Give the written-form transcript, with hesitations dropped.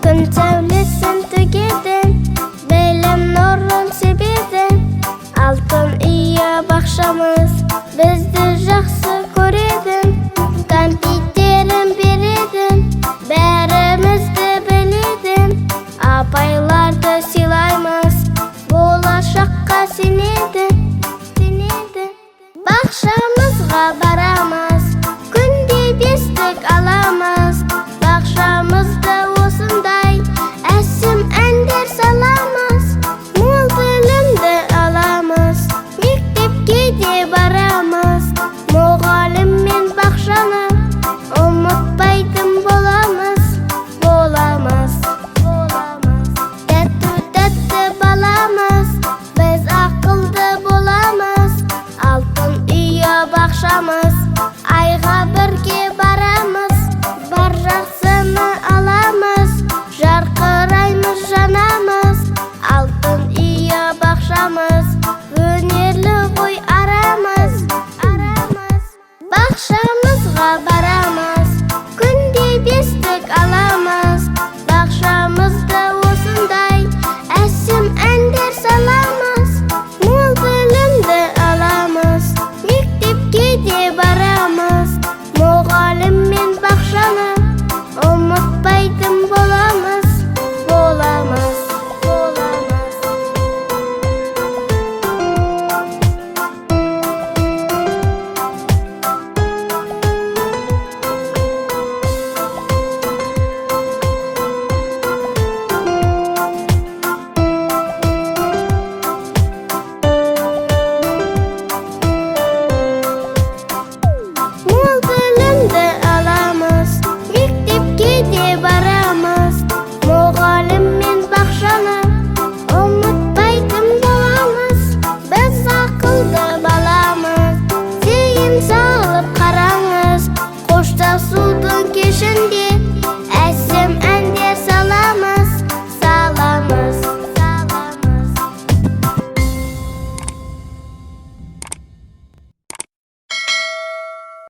Күн сәулесін төгеді, білім нұрын себеді. Алтын үйі бақшамыз бізді жақсы көреді. Компьютерін береді, бәрімізді біледі. Апайларды сыйлаймыз, болашаққа сенеді. Бақшамызға барамыз, күнде бестік аламыз. Бақшамызды осындай әсем әндер саламыз. Мол білімді аламыз, мектепке де барамыз. Мұғалім мен бақшаны ұмытпайтын боламыз. Тәтті баламыз, біз ақылды боламыз. Алтын үйі бақшамыз, айға бірге барамыз. Бар жақсыны аламыз, жарқыраймыз, жанамыз. Алтын үйі бақшамыз, өнерлі ғой арамыз. Бақшамызға барамыз, күнде бестік аламыз. Бақшамызды осындай әсем әндер саламыз. Мол білімді аламыз, мектепке де барамыз. Мұғалім мен бақшаны ұмытпайтын боламыз. Мол білімді аламыз, мектепке де барамыз. Мұғалім мен бақшаны ұмытпайтын боламыз. Біз ақылды баламыз, зейін салып қараңыз. Қоштасудың кешінде